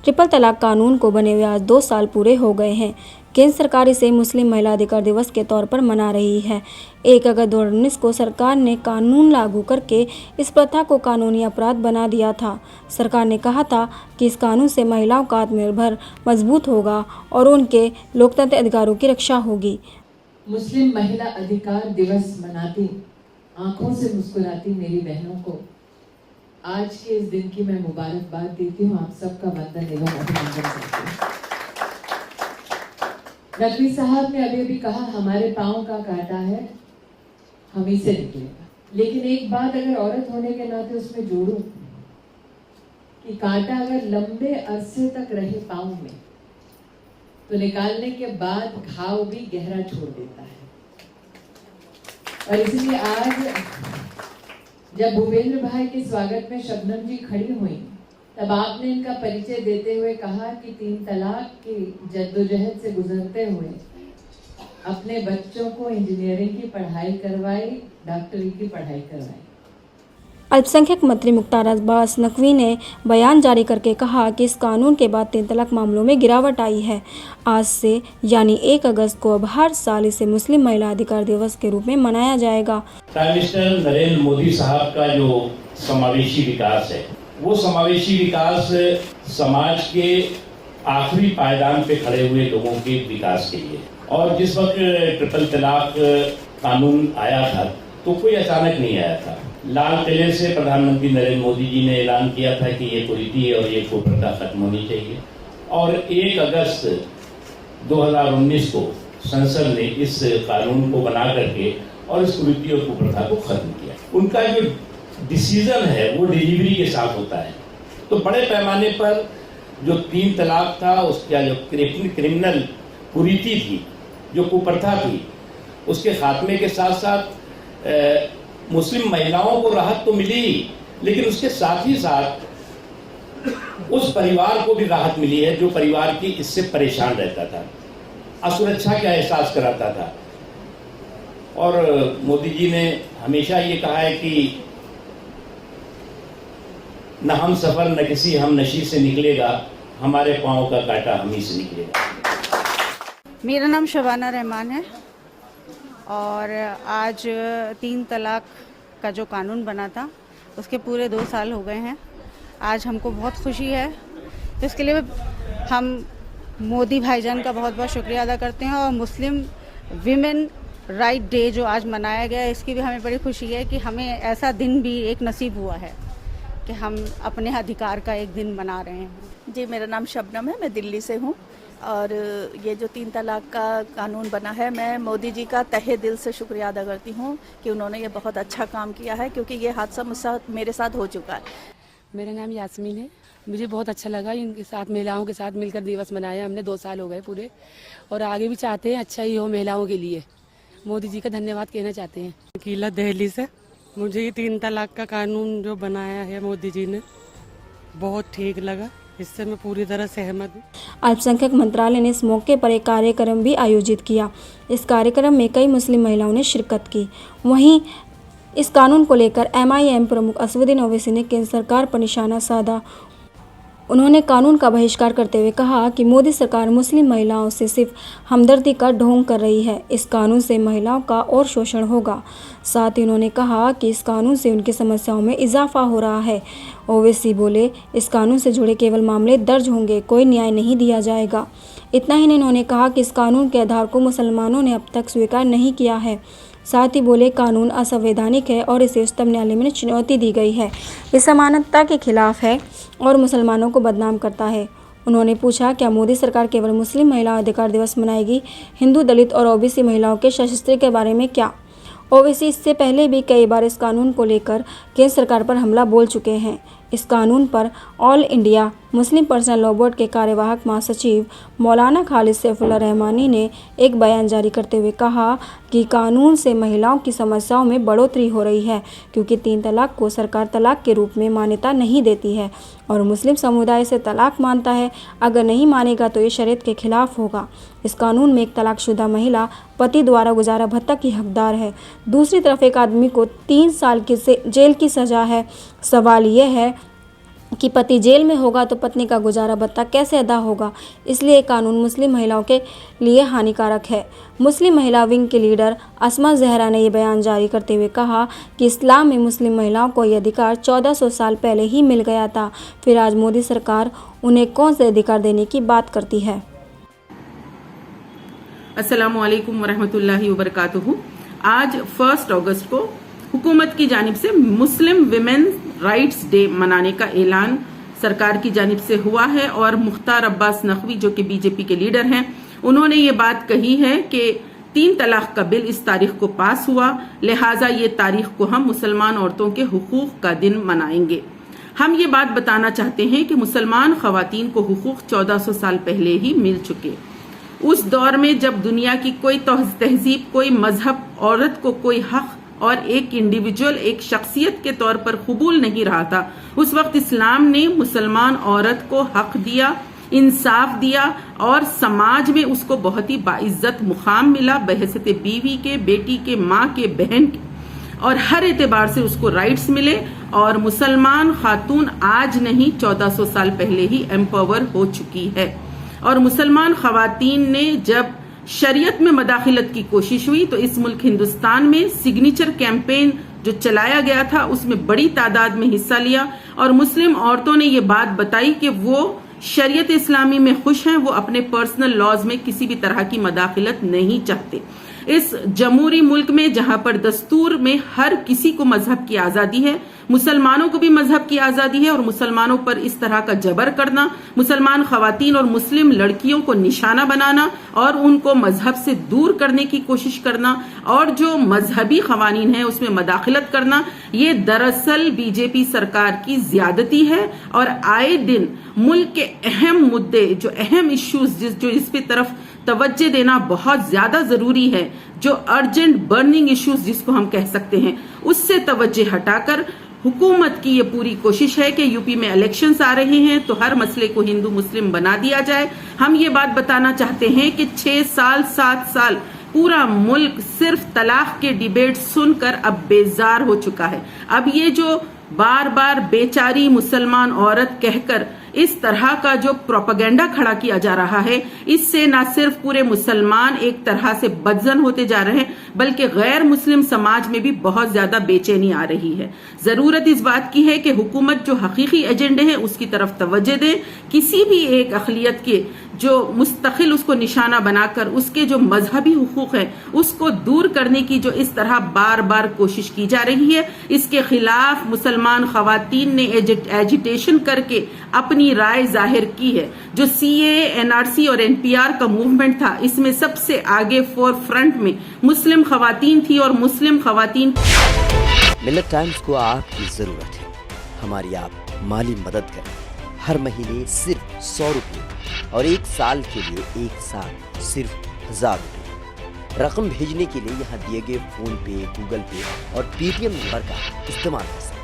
Triple तलाक कानून को बने हुए आज 2 साल पूरे हो गए हैं। केंद्र सरकार इसे मुस्लिम महिला अधिकार दिवस के तौर पर मना रही है। 1 अगस्त 2019 को सरकार ने कानून लागू करके इस प्रथा को कानूनी अपराध बना दिया था। सरकार ने कहा था कि इस कानून से महिलाओं का आत्मनिर्भर मजबूत होगा और उनके लोकतांत्रिक अधिकारों की रक्षा होगी। मुस्लिम महिला अधिकार दिवस मनाती, आंखों से मुस्कुराती मेरी बहनों को आज के इस दिन की मैं मुबारकबाद देती हूँ। आप सबका वंदन एवं अभिनंदन करती हूँ। नकवी साहब ने अभी भी कहा, हमारे पाँव का कांटा है, हम ही से निकलेगा। लेकिन एक बात अगर औरत होने के नाते उसमें जोड़ूं कि कांटा अगर लंबे अरसे तक रहे पाँव में तो निकालने के बाद घाव भी गहरा छोड़ देता है। और इसलिए आज जब भूपेंद्र भाई के स्वागत में शबनम जी खड़ी हुई, तब आपने इनका परिचय देते हुए कहा कि 3 तलाक की जद्दोजहद से गुजरते हुए अपने बच्चों को इंजीनियरिंग की पढ़ाई करवाई, डॉक्टरी की पढ़ाई करवाई। अल्पसंख्यक मंत्री मुख्तार अब्बास नकवी ने बयान जारी करके कहा कि इस कानून के बाद 3 तलाक मामलों में गिरावट आई है। आज से यानी 1 अगस्त को अब हर साल इसे मुस्लिम महिला अधिकार दिवस के रूप में मनाया जाएगा। प्राइम मिनिस्टर नरेंद्र मोदी साहब का जो समावेशी विकास है, वो समावेशी विकास समाज के आखिरी पायदान पे खड़े हुए लोगों के विकास के लिए। और जिस वक्त ट्रिपल तलाक कानून आया था तो कोई अचानक नहीं आया था। लाल किले से प्रधानमंत्री नरेंद्र मोदी जी ने ऐलान किया था कि ये कुरीति है और ये कुप्रथा खत्म होनी चाहिए। और 1 अगस्त 2019 को संसद ने इस कानून को बना करके और इस कुरीति और कुप्रथा को खत्म किया। उनका जो डिसीजन है वो डिलीवरी के साथ होता है। तो बड़े पैमाने पर जो 3 तलाक था, उसका जो क्रिमिनल कुरीति थी, जो कुप्रथा थी, उसके खात्मे के साथ साथ मुस्लिम महिलाओं को राहत तो मिली, लेकिन उसके साथ ही साथ उस परिवार को भी राहत मिली है जो परिवार की इससे परेशान रहता था, असुरक्षा का एहसास कराता था। और मोदी जी ने हमेशा ये कहा है कि न हम सफर न किसी हम नशी से निकलेगा, हमारे पाँव का कांटा हम ही से निकलेगा। मेरा नाम शबाना रहमान है और आज 3 तलाक का जो कानून बना था उसके पूरे 2 साल हो गए हैं। आज हमको बहुत खुशी है, तो इसके लिए हम मोदी भाईजान का बहुत बहुत शुक्रिया अदा करते हैं। और मुस्लिम विमेन राइट डे जो आज मनाया गया, इसकी भी हमें बड़ी खुशी है कि हमें ऐसा दिन भी एक नसीब हुआ है कि हम अपने अधिकार का एक दिन मना रहे हैं। जी, मेरा नाम शबनम है, मैं दिल्ली से हूँ। और ये जो 3 तलाक का कानून बना है, मैं मोदी जी का तहे दिल से शुक्रिया अदा करती हूँ कि उन्होंने ये बहुत अच्छा काम किया है, क्योंकि ये हादसा मेरे साथ हो चुका है। मेरा नाम यास्मीन है। मुझे बहुत अच्छा लगा इनके साथ, महिलाओं के साथ मिलकर दिवस मनाया हमने। 2 साल हो गए पूरे, और आगे भी चाहते हैं अच्छा ही हो महिलाओं के लिए। मोदी जी का धन्यवाद कहना चाहते हैं। अकीला दिल्ली से। मुझे ये 3 तलाक का कानून जो बनाया है मोदी जी ने, बहुत ठीक लगा, इससे मैं पूरी तरह सहमत हूँ। अल्पसंख्यक मंत्रालय ने इस मौके पर एक कार्यक्रम भी आयोजित किया। इस कार्यक्रम में कई मुस्लिम महिलाओं ने शिरकत की। वहीं इस कानून को लेकर MIM प्रमुख असदुद्दीन ओवैसी ने केंद्र सरकार पर निशाना साधा। उन्होंने कानून का बहिष्कार करते हुए कहा कि मोदी सरकार मुस्लिम महिलाओं से सिर्फ हमदर्दी का ढोंग कर रही है। इस कानून से महिलाओं का और शोषण होगा। साथ ही उन्होंने कहा कि इस कानून से उनकी समस्याओं में इजाफा हो रहा है। ओवैसी बोले, इस कानून से जुड़े केवल मामले दर्ज होंगे, कोई न्याय नहीं दिया जाएगा। इतना ही नहीं, उन्होंने कहा कि इस कानून के आधार को मुसलमानों ने अब तक स्वीकार नहीं किया है। साथ ही बोले, कानून असंवैधानिक है और इसे उच्चतम न्यायालय में चुनौती दी गई है। इस समानता के खिलाफ है और मुसलमानों को बदनाम करता है। उन्होंने पूछा, क्या मोदी सरकार केवल मुस्लिम महिला अधिकार दिवस मनाएगी? हिंदू, दलित और OBC महिलाओं के सशस्त्र के बारे में क्या? ओवैसी इससे पहले भी कई बार इस कानून को लेकर केंद्र सरकार पर हमला बोल चुके हैं। इस कानून पर all India Muslim personal law board के कार्यवाहक महासचिव मौलाना खालिद सैफुल्लाह रहमानी ने एक बयान जारी करते हुए कहा कि कानून से महिलाओं की समस्याओं में बढ़ोतरी हो रही है, क्योंकि 3 तलाक को सरकार तलाक के रूप में मान्यता नहीं देती है और मुस्लिम समुदाय से तलाक मानता है। अगर नहीं मानेगा तो ये शरीयत के खिलाफ होगा। इस कानून में एक तलाकशुदा महिला पति द्वारा गुजारा भत्ता की हकदार है। दूसरी तरफ एक आदमी को 3 साल की जेल की सज़ा है। सवाल यह है कि पति जेल में होगा तो पत्नी का गुजारा भत्ता कैसे अदा होगा, इसलिए ये कानून मुस्लिम महिलाओं के लिए हानिकारक है। मुस्लिम महिला विंग के लीडर अस्मा जहरा ने ये बयान जारी करते हुए कहा कि इस्लाम में मुस्लिम महिलाओं को ये अधिकार 1400 साल पहले ही मिल गया था, फिर आज मोदी सरकार उन्हें कौन से अधिकार देने की बात करती है। अस्सलामुअलैकुम वरहमतुल्लाहि वबरकातुहू। आज 1 अगस्त को हुकूमत की जानिब से मुस्लिम विमेन राइट्स डे मनाने का ऐलान सरकार की जानिब से हुआ है और मुख्तार अब्बास नकवी जो कि बीजेपी के लीडर हैं, उन्होंने ये बात कही है कि 3 तलाक का बिल इस तारीख को पास हुआ, लिहाजा ये तारीख को हम मुसलमान औरतों के हुकूक का दिन मनाएंगे। हम ये बात बताना चाहते हैं कि मुसलमान खवातीन को हुकूक 1400 साल पहले ही मिल चुके। उस दौर में जब दुनिया की कोई तहजीब, कोई मजहब औरत को कोई हक और एक इंडिविजुअल, एक शख्सियत के तौर पर कबूल नहीं रहा था, उस वक्त इस्लाम ने मुसलमान औरत को हक दिया, इंसाफ दिया और समाज में उसको बहुत ही बाइज्जत मुकाम मिला, बहैसियत बीवी के, बेटी के, माँ के, बहन के, और हर एतबार से उसको राइट्स मिले। और मुसलमान खातून आज नहीं 1400 साल पहले ही एम्पावर हो चुकी है। और मुसलमान खवातीन ने जब शरीयत में मदाखिलत की कोशिश हुई तो इस मुल्क हिंदुस्तान में सिग्नेचर कैंपेन जो चलाया गया था उसमें बड़ी तादाद में हिस्सा लिया और मुस्लिम औरतों ने ये बात बताई कि वो शरीयत इस्लामी में खुश हैं, वो अपने पर्सनल लॉज में किसी भी तरह की मदाखिलत नहीं चाहते। इस जमहूरी मुल्क में जहां पर दस्तूर में हर किसी को मजहब की आजादी है, मुसलमानों को भी मजहब की आजादी है, और मुसलमानों पर इस तरह का जबर करना, मुसलमान खवातीन और मुस्लिम लड़कियों को निशाना बनाना और उनको मजहब से दूर करने की कोशिश करना और जो मजहबी कवानीन है उसमें मदाखिलत करना, ये दरअसल बीजेपी सरकार की ज्यादती है। और आए दिन मुल्क के अहम मुद्दे, जो अहम इश्यूज जो इस पे तरफ तवज्जो देना बहुत ज्यादा जरूरी है, जो अर्जेंट बर्निंग इश्यूज जिसको हम कह सकते हैं, उससे तवज्जो हटाकर हुकूमत की ये पूरी कोशिश है कि यूपी में इलेक्शंस आ रहे हैं तो हर मसले को हिंदू मुस्लिम बना दिया जाए। हम ये बात बताना चाहते हैं कि 6 साल 7 साल पूरा मुल्क सिर्फ तलाक के डिबेट सुनकर अब बेजार हो चुका है। अब ये जो बार बार बेचारी मुसलमान औरत कहकर इस तरह का जो प्रोपेगेंडा खड़ा किया जा रहा है, इससे न सिर्फ पूरे मुसलमान एक तरह से बदजन होते जा रहे हैं बल्कि गैर मुस्लिम समाज में भी बहुत ज्यादा बेचैनी आ रही है। जरूरत इस बात की है कि हुकूमत जो हकीकी एजेंडे हैं उसकी तरफ तवज्जो दे। किसी भी एक अक़लियत के जो मुस्तकिल उसको निशाना बनाकर उसके जो मजहबी हुकूक है उसको दूर करने की जो इस तरह बार बार कोशिश की जा रही है, इसके खिलाफ मुसलमान खवातीन ने एजिटेशन करके अपनी राय जाहिर की है। जो सीएए, एनआरसी और एनपीआर का मूवमेंट था, इसमें सबसे आगे फोर फ्रंट में मुस्लिम खवातीन थी और मुस्लिम खवातीन। मिल्लत टाइम्स को आपकी जरूरत है, हमारी आप माली मदद करें। हर महीने सिर्फ 100 रुपये और 1 साल के लिए 1 साल सिर्फ 1000 रुपये। रकम भेजने के लिए यहाँ दिए गए फोन पे, गूगल पे और पेटीएम नंबर का इस्तेमाल कर सकते हैं।